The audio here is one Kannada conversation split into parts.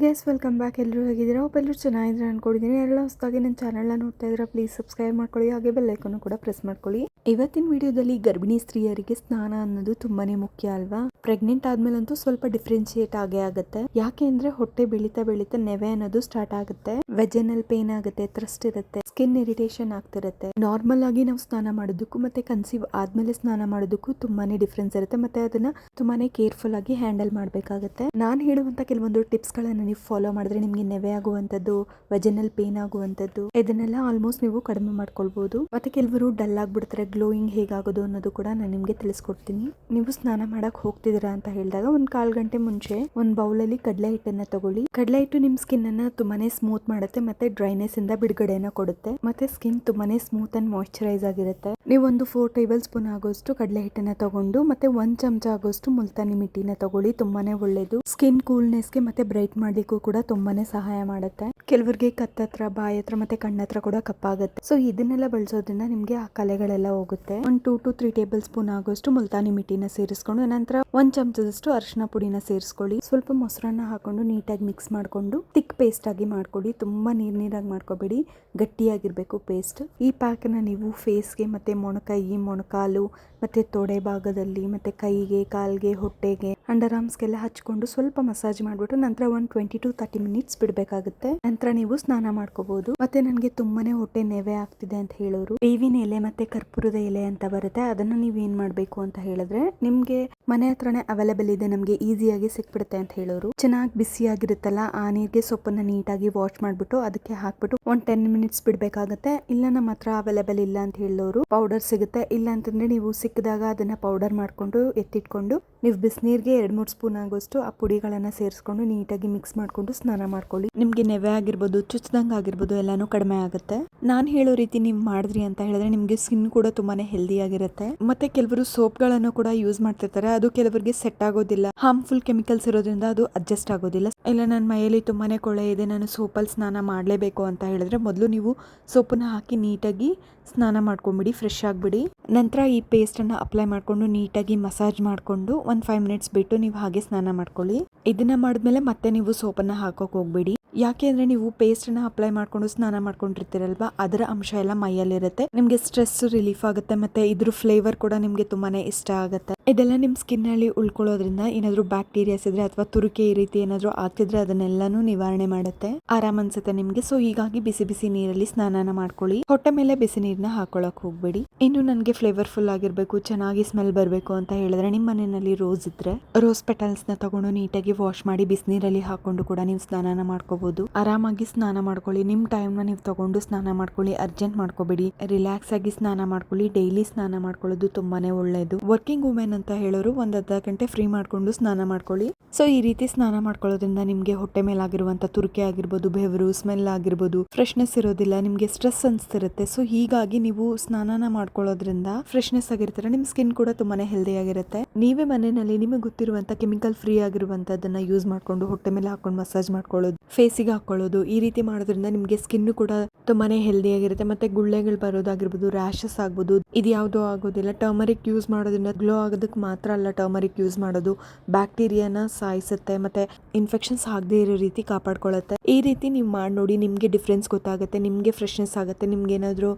Guys welcome back. ಎಲ್ಲರೂ ಹೇಗಿದ್ದೀರಾ? ಎಲ್ಲರೂ ಚೆನ್ನಾಗಿದ್ರೆ ಅನ್ಕೊಂಡಿದ್ದೀನಿ. ಎಲ್ಲ ಹೊಸದಾಗಿ ನನ್ನ ಚಾನಲ್ನ ನೋಡ್ತಾ ಇದ್ದೀರಾ, ಪ್ಲೀಸ್ ಸಬ್ಸ್ಕ್ರೈಬ್ ಮಾಡ್ಕೊಳ್ಳಿ, ಹಾಗೆ ಬೆಲ್ ಐಕಾನ್ ಕೂಡ ಪ್ರೆಸ್ ಮಾಡ್ಕೊಳ್ಳಿ. ಇವತ್ತಿನ ವಿಡಿಯೋದಲ್ಲಿ ಗರ್ಭಿಣಿ ಸ್ತ್ರೀಯರಿಗೆ ಸ್ನಾನ ಅನ್ನೋದು ತುಂಬಾನೇ ಮುಖ್ಯ ಅಲ್ವಾ? ಪ್ರೆಗ್ನೆಂಟ್ ಆದ್ಮೇಲಂತೂ ಸ್ವಲ್ಪ ಡಿಫ್ರೆನ್ಶಿಯೇಟ್ ಆಗೇ ಆಗುತ್ತೆ. ಯಾಕೆ ಅಂದ್ರೆ ಹೊಟ್ಟೆ ಬೆಳೀತಾ ಬೆಳೀತಾ ನೆವೆ ಅನ್ನೋದು ಸ್ಟಾರ್ಟ್ ಆಗುತ್ತೆ, ವೆಜನಲ್ ಪೇನ್ ಆಗುತ್ತೆ, ಥ್ರಸ್ಟ್ ಇರುತ್ತೆ, ಸ್ಕಿನ್ ಇರಿಟೇಷನ್ ಆಗ್ತಿರುತ್ತೆ. ನಾರ್ಮಲ್ ಆಗಿ ನಾವು ಸ್ನಾನ ಮಾಡೋದಕ್ಕೂ ಮತ್ತೆ ಕನ್ಸೀವ್ ಆದ್ಮೇಲೆ ಸ್ನಾನ ಮಾಡೋದಕ್ಕೂ ತುಂಬಾನೇ ಡಿಫ್ರೆನ್ಸ್ ಇರುತ್ತೆ. ಮತ್ತೆ ಅದನ್ನ ತುಂಬಾನೇ ಕೇರ್ಫುಲ್ ಆಗಿ ಹ್ಯಾಂಡಲ್ ಮಾಡ್ಬೇಕಾಗುತ್ತೆ. ನಾನು ಹೇಳುವಂತ ಕೆಲವೊಂದು ಟಿಪ್ಸ್ ಗಳನ್ನ ನೀವು ಫಾಲೋ ಮಾಡಿದ್ರೆ ನಿಮ್ಗೆ ನೆವೆ ಆಗುವಂತದ್ದು, ವೆಜನಲ್ ಪೇನ್ ಆಗುವಂತದ್ದು, ಇದನ್ನೆಲ್ಲ ಆಲ್ಮೋಸ್ಟ್ ನೀವು ಕಡಿಮೆ ಮಾಡ್ಕೊಳ್ಬಹುದು. ಮತ್ತೆ ಕೆಲವರು ಡಲ್ ಆಗ್ಬಿಡ್ತಾರೆ, ಗ್ಲೋಯಿಂಗ್ ಹೇಗಾಗೋದು ಅನ್ನೋದು ಕೂಡ ನಾನು ನಿಮ್ಗೆ ತಿಳಿಸ್ಕೊಡ್ತೀನಿ. ನೀವು ಸ್ನಾನ ಮಾಡಕ್ ಹೋಗ್ತಿದ್ದೀರಾ ಅಂತ ಹೇಳಿದಾಗ ಒಂದ್ 1/4 ಗಂಟೆ ಮುಂಚೆ ಒಂದ್ ಬೌಲ್ ಅಲ್ಲಿ ಕಡಲೆ ಹಿಟ್ಟನ್ನ ತಗೊಳ್ಳಿ. ಕಡಲೆ ಹಿಟ್ಟು ನಿಮ್ ಸ್ಕಿನ್ ಅನ್ನ ತುಂಬಾನೇ ಸ್ಮೂತ್ ಮಾಡುತ್ತೆ, ಮತ್ತೆ ಡ್ರೈನೆಸ್ ಇಂದ ಬಿಡುಗಡೆನ ಕೊಡುತ್ತೆ, ಮತ್ತೆ ಸ್ಕಿನ್ ತುಂಬಾನೇ ಸ್ಮೂತ್ ಅಂಡ್ ಮಾಯಿಶ್ಚರೈಸ್ ಆಗಿರುತ್ತೆ. ನೀವು ಒಂದು 4 ಟೇಬಲ್ ಸ್ಪೂನ್ ಆಗೋಷ್ಟು ಕಡಲೆ ಹಿಟ್ಟನ್ನ ತಗೊಂಡು ಮತ್ತೆ 1 ಚಮಚ ಆಗೋಷ್ಟು ಮುಲ್ತಾನಿ ಮಿಟ್ಟಿನ ತಗೊಳ್ಳಿ. ತುಂಬಾನೇ ಒಳ್ಳೇದು. ಸ್ಕಿನ್ ಕೂಲ್ನೆಸ್ಗೆ ಮತ್ತೆ ಬ್ರೈಟ್ ಮಾಡ್ಲಿಕ್ಕೂ ಕೂಡ ತುಂಬಾನೇ ಸಹಾಯ ಮಾಡುತ್ತೆ. ಕೆಲವರಿಗೆ ಕತ್ತತ್ರ, ಬಾಯಿ ಹತ್ರ ಮತ್ತೆ ಕಣ್ಣತ್ರ ಕೂಡ ಕಪ್ಪಾಗುತ್ತೆ. ಸೊ ಇದನ್ನೆಲ್ಲ ಬಳಸೋದ್ರಿಂದ ನಿಮ್ಗೆ ಆ ಕಲೆಗಳೆಲ್ಲ ಹೋಗುತ್ತೆ. ಒಂದು 2 to 3 ಟೇಬಲ್ ಸ್ಪೂನ್ ಆಗೋಷ್ಟು ಮುಲ್ತಾನಿ ಮಿಟ್ಟಿನ ಸೇರಿಸ್ಕೊಂಡು ನಂತರ 1 ಚಮಚದಷ್ಟು ಅರಿಶಿನ ಪುಡಿನ ಸೇರಿಸ್ಕೊಳ್ಳಿ. ಸ್ವಲ್ಪ ಮೊಸರನ್ನ ಹಾಕೊಂಡು ನೀಟಾಗಿ ಮಿಕ್ಸ್ ಮಾಡ್ಕೊಂಡು ಥಿಕ್ ಪೇಸ್ಟ್ ಆಗಿ ಮಾಡ್ಕೊಳ್ಳಿ. ತುಂಬಾ ನೀರಾಗಿ ಮಾಡ್ಕೋಬೇಡಿ, ಗಟ್ಟಿಯಾಗಿರ್ಬೇಕು ಪೇಸ್ಟ್. ಈ ಪ್ಯಾಕ್ ನ ನೀವು ಫೇಸ್ಗೆ ಮತ್ತೆ ಮೊಣಕೈ, ಮೊಣಕಾಲು ಮತ್ತೆ ತೊಡೆ ಭಾಗದಲ್ಲಿ ಮತ್ತೆ ಕೈಗೆ, ಕಾಲ್ಗೆ, ಹೊಟ್ಟೆಗೆ, ಅಂಡರ್ ಆರ್ಮ್ಸ್ಗೆಲ್ಲ ಹಚ್ಕೊಂಡು ಸ್ವಲ್ಪ ಮಸಾಜ್ ಮಾಡ್ಬಿಟ್ಟು ನಂತರ 20 to 30 ಮಿನಿಟ್ಸ್ ಬಿಡ್ಬೇಕಾಗುತ್ತೆ. ನಂತರ ನೀವು ಸ್ನಾನ ಮಾಡ್ಕೋಬಹುದು. ಮತ್ತೆ ನನಗೆ ತುಂಬಾನೇ ಹೊಟ್ಟೆ ನೆವೆ ಆಗ್ತಿದೆ ಅಂತ ಹೇಳೋರು ಬೇವಿನ ಎಲೆ ಮತ್ತೆ ಕರ್ಪೂರದ ಎಲೆ ಅಂತ ಬರುತ್ತೆ, ಅದನ್ನ ನೀವ್ ಏನ್ ಮಾಡ್ಬೇಕು ಅಂತ ಹೇಳಿದ್ರೆ ನಿಮ್ಗೆ ಮನೆ ಹತ್ರನೇ ಅವೈಲೇಬಲ್ ಇದೆ, ನಮ್ಗೆ ಈಸಿಯಾಗಿ ಸಿಕ್ಬಿಡುತ್ತೆ ಅಂತ ಹೇಳೋರು. ಚೆನ್ನಾಗಿ ಬಿಸಿಯಾಗಿರುತ್ತಲ್ಲ ಆ ನೀರಿಗೆ ಸೊಪ್ಪನ್ನ ನೀಟಾಗಿ ವಾಶ್ ಮಾಡ್ಬಿಟ್ಟು ಅದಕ್ಕೆ ಹಾಕ್ಬಿಟ್ಟು 10 ಮಿನಿಟ್ಸ್ ಬಿಡ್ಬೇಕಾಗುತ್ತೆ. ಇಲ್ಲ ನಮ್ಮ ಹತ್ರ ಅವೈಲೇಬಲ್ ಇಲ್ಲ ಅಂತ ಹೇಳೋರು ಪೌಡರ್ ಸಿಗುತ್ತೆ. ಇಲ್ಲ ಅಂತಂದ್ರೆ ನೀವು ಸಿಕ್ಕಿದಾಗ ಅದನ್ನ ಪೌಡರ್ ಮಾಡ್ಕೊಂಡು ಎತ್ತಿಟ್ಕೊಂಡು ನೀವು ಬಿಸಿನೀರಿಗೆ 2-3 ಸ್ಪೂನ್ ಆಗೋಷ್ಟು ಆ ಪುಡಿಗಳನ್ನ ಸೇರಿಸ್ಕೊಂಡು ನೀಟಾಗಿ ಮಿಕ್ಸ್ ಮಾಡ್ಕೊಂಡು ಸ್ನಾನ ಮಾಡ್ಕೊಳ್ಳಿ. ನಿಮ್ಗೆ ನೆವೆ ಆಗಿರ್ಬೋದು, ಚುಚ್ಚದಂಗ್ ಆಗಿರ್ಬೋದು, ಎಲ್ಲಾನು ಕಡಿಮೆ ಆಗುತ್ತೆ. ನಾನ್ ಹೇಳೋ ರೀತಿ ನೀವು ಮಾಡಿದ್ರಿ ಅಂತ ಹೇಳಿದ್ರೆ ನಿಮ್ಗೆ ಸ್ಕಿನ್ ಕೂಡ ತುಂಬಾನೇ ಹೆಲ್ದಿ ಆಗಿರುತ್ತೆ. ಮತ್ತೆ ಕೆಲವರು ಸೋಪ್ ಗಳನ್ನು ಕೂಡ ಯೂಸ್ ಮಾಡ್ತಿರ್ತಾರೆ, ಅದು ಕೆಲವರಿಗೆ ಸೆಟ್ ಆಗೋದಿಲ್ಲ. ಹಾರ್ಮ್ಫುಲ್ ಕೆಮಿಕಲ್ಸ್ ಇರೋದ್ರಿಂದ ಅದು ಅಡ್ಜಸ್ಟ್ ಆಗೋದಿಲ್ಲ. ಇಲ್ಲ ನನ್ನ ಮೈಯಲ್ಲಿ ತುಂಬಾನೇ ಕೊಳೆ ಇದೆ, ನಾನು ಸೋಪಲ್ಲಿ ಸ್ನಾನ ಮಾಡಲೇಬೇಕು ಅಂತ ಹೇಳಿದ್ರೆ ಮೊದಲು ನೀವು ಸೋಪನ್ನ ಹಾಕಿ ನೀಟಾಗಿ ಸ್ನಾನ ಮಾಡ್ಕೊಂಡ್ಬಿಡಿ, ಫ್ರೆಶ್ ಆಗಿಬಿಡಿ. ನಂತರ ಈ ಪೇಸ್ಟ್ ಅನ್ನ ಅಪ್ಲೈ ಮಾಡ್ಕೊಂಡು ನೀಟಾಗಿ ಮಸಾಜ್ ಮಾಡ್ಕೊಂಡು 5 ಮಿನಿಟ್ಸ್ ಬಿಟ್ಟು ನೀವು ಹಾಗೆ ಸ್ನಾನ ಮಾಡ್ಕೊಳ್ಳಿ. ಇದನ್ನ ಮಾಡಿದ್ಮೇಲೆ ಮತ್ತೆ ನೀವು ಸೋಪನ್ನ ಹಾಕೋಕ್ ಹೋಗ್ಬೇಡಿ. ಯಾಕೆ ಅಂದ್ರೆ ನೀವು ಪೇಸ್ಟ್ ಅನ್ನ ಅಪ್ಲೈ ಮಾಡ್ಕೊಂಡು ಸ್ನಾನ ಮಾಡ್ಕೊಂಡಿರ್ತೀರಲ್ವಾ, ಅದರ ಅಂಶ ಎಲ್ಲ ಮೈಯಲ್ಲಿರುತ್ತೆ. ನಿಮ್ಗೆ ಸ್ಟ್ರೆಸ್ ರಿಲೀಫ್ ಆಗುತ್ತೆ, ಮತ್ತೆ ಇದ್ರ ಫ್ಲೇವರ್ ಕೂಡ ನಿಮ್ಗೆ ತುಂಬಾನೇ ಇಷ್ಟ ಆಗುತ್ತೆ. ಇದೆಲ್ಲ ನಿಮ್ ಸ್ಕಿನ್ ಅಲ್ಲಿ ಉಳ್ಕೊಳ್ಳೋದ್ರಿಂದ ಏನಾದ್ರು ಬ್ಯಾಕ್ಟೀರಿಯಾಸ್ ಇದ್ರೆ ಅಥವಾ ತುರಿಕೆ ಈ ರೀತಿ ಏನಾದ್ರು ಆಗ್ತಿದ್ರೆ ಅದನ್ನೆಲ್ಲಾನು ನಿವಾರಣೆ ಮಾಡುತ್ತೆ, ಆರಾಮ್ ಅನ್ಸುತ್ತೆ ನಿಮ್ಗೆ. ಸೊ ಹೀಗಾಗಿ ಬಿಸಿ ಬಿಸಿ ನೀರಲ್ಲಿ ಸ್ನಾನ ಮಾಡ್ಕೊಳ್ಳಿ. ಹೊಟ್ಟೆ ಮೇಲೆ ಬಿಸಿ ನೀರ್ನ ಹಾಕೊಳಕ್ ಹೋಗ್ಬೇಡಿ. ಇನ್ನು ನನ್ಗೆ ಫ್ಲೇವರ್ಫುಲ್ ಆಗಿರ್ಬೇಕು, ಚೆನ್ನಾಗಿ ಸ್ಮೆಲ್ ಬರ್ಬೇಕು ಅಂತ ಹೇಳಿದ್ರೆ ನಿಮ್ಮ ಮನೆಯಲ್ಲಿ ರೋಸ್ ಇದ್ರೆ ರೋಸ್ ಪೆಟಲ್ಸ್ ನ ತಗೊಂಡು ನೀಟಾಗಿ ವಾಶ್ ಮಾಡಿ ಬಿಸಿನೀರಲ್ಲಿ ಹಾಕೊಂಡು ಕೂಡ ನೀವು ಸ್ನಾನ ಮಾಡ್ಕೋಬಹುದು. ಆರಾಮಾಗಿ ಸ್ನಾನ ಮಾಡ್ಕೊಳ್ಳಿ. ನಿಮ್ ಟೈಮ್ ನ ನೀವು ತಗೊಂಡು ಸ್ನಾನ ಮಾಡ್ಕೊಳ್ಳಿ, ಅರ್ಜೆಂಟ್ ಮಾಡ್ಕೋಬೇಡಿ. ರಿಲ್ಯಾಕ್ಸ್ ಆಗಿ ಸ್ನಾನ ಮಾಡ್ಕೊಳ್ಳಿ. ಡೈಲಿ ಸ್ನಾನ ಮಾಡ್ಕೊಳ್ಳೋದು ತುಂಬಾನೇ ಒಳ್ಳೇದು. ವರ್ಕಿಂಗ್ ವುಮೆನ್ ಅಂತ ಹೇಳೋರು 1-1/2 ಗಂಟೆ ಫ್ರೀ ಮಾಡ್ಕೊಂಡು ಸ್ನಾನ ಮಾಡ್ಕೊಳ್ಳಿ. ಸೊ ಈ ರೀತಿ ಸ್ನಾನ ಮಾಡ್ಕೊಳ್ಳೋದ್ರಿಂದ ನಿಮ್ಗೆ ಹೊಟ್ಟೆ ಮೇಲಾಗಿರುವಂತ ತುರಿಕೆ ಆಗಿರ್ಬೋದು, ಬೆವರು, ಸ್ಮೆಲ್ ಆಗಿರ್ಬೋದು, ಫ್ರೆಶ್ನೆಸ್ ಇರೋದಿಲ್ಲ, ನಿಮ್ಗೆ ಸ್ಟ್ರೆಸ್ ಅನ್ಸ್ತಿರುತ್ತೆ. ಸೊ ಹೀಗಾಗಿ ನೀವು ಸ್ನಾನ ಮಾಡ್ಕೊಳ್ಳೋದ್ರಿಂದ ಫ್ರೆಶ್ನೆಸ್ ಆಗಿರ್ತಾರೆ, ನಿಮ್ ಸ್ಕಿನ್ ಕೂಡ ತುಂಬಾನೇ ಹೆಲ್ದಿ ಆಗಿರುತ್ತೆ. ನೀವೇ ಮನೆಯಲ್ಲಿ ನಿಮಗೆ ಗೊತ್ತಿರುವಂತ ಕೆಮಿಕಲ್ ಫ್ರೀ ಆಗಿರುವಂತದನ್ನ ಯೂಸ್ ಮಾಡ್ಕೊಂಡು ಹೊಟ್ಟೆ ಮೇಲೆ ಹಾಕೊಂಡು ಮಸಾಜ್ ಮಾಡ್ಕೊಳ್ಳೋದು, ಫೇಸಿಗೆ ಹಾಕೊಳ್ಳೋದು, ಈ ರೀತಿ ಮಾಡೋದ್ರಿಂದ ನಿಮ್ಗೆ ಸ್ಕಿನ್ ಕೂಡ ತುಂಬಾನೇ ಹೆಲ್ದಿ ಆಗಿರುತ್ತೆ. ಮತ್ತೆ ಗುಳ್ಳೆಗಳು ಬರೋದಾಗಿರ್ಬೋದು, ರ್ಯಾಶಸ್ ಆಗ್ಬೋದು, ಇದು ಯಾವ್ದೋ ಆಗೋದಿಲ್ಲ. ಟರ್ಮರಿಕ್ ಯೂಸ್ ಮಾಡೋದ್ರಿಂದ ಗ್ಲೋ ಆಗೋದಕ್ಕೆ ಮಾತ್ರ ಅಲ್ಲ, ಟರ್ಮರಿಕ್ ಯೂಸ್ ಮಾಡೋದು ಬ್ಯಾಕ್ಟೀರಿಯಾನ ಸಾಯಿಸುತ್ತೆ, ಮತ್ತೆ ಇನ್ಫೆಕ್ಷನ್ಸ್ ಆಗದೆ ಇರೋ ರೀತಿ ಕಾಪಾಡ್ಕೊಳ್ಳುತ್ತೆ. ಈ ರೀತಿ ನೀವು ಮಾಡಿ ನೋಡಿ, ನಿಮ್ಗೆ ಡಿಫ್ರೆನ್ಸ್ ಗೊತ್ತಾಗುತ್ತೆ, ನಿಮ್ಗೆ ಫ್ರೆಶ್ನೆಸ್ ಆಗುತ್ತೆ. ನಿಮ್ಗೆ ಏನಾದ್ರು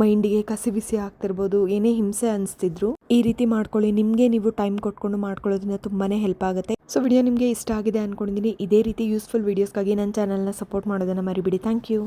ಮೈಂಡಿಗೆ ಕಸಿ ಬಿಸಿ ಆಗ್ತಿರ್ಬೋದು, ಏನೇ ಹಿಂಸೆ ಅನಿಸ್ತಿದ್ರು ಈ ರೀತಿ ಮಾಡ್ಕೊಳ್ಳಿ. ನಿಮ್ಗೆ ನೀವು ಟೈಮ್ ಕೊಟ್ಕೊಂಡು ಮಾಡ್ಕೊಳ್ಳೋದ್ರಿಂದ ತುಂಬಾನೇ ಹೆಲ್ಪ್ ಆಗುತ್ತೆ. ಸೊ ವಿಡಿಯೋ ನಿಮ್ಗೆ ಇಷ್ಟ ಆಗಿದೆ ಅನ್ಕೊಂಡಿದ್ದೀನಿ. ಇದೇ ರೀತಿ ಯೂಸ್ಫುಲ್ ವಿಡಿಯೋಸ್ಗಾಗಿ ನನ್ನ ಚಾನಲ್ನ ಸಪೋರ್ಟ್ ಮಾಡೋದನ್ನ ಮರಿಬಿಡಿ. Thank you.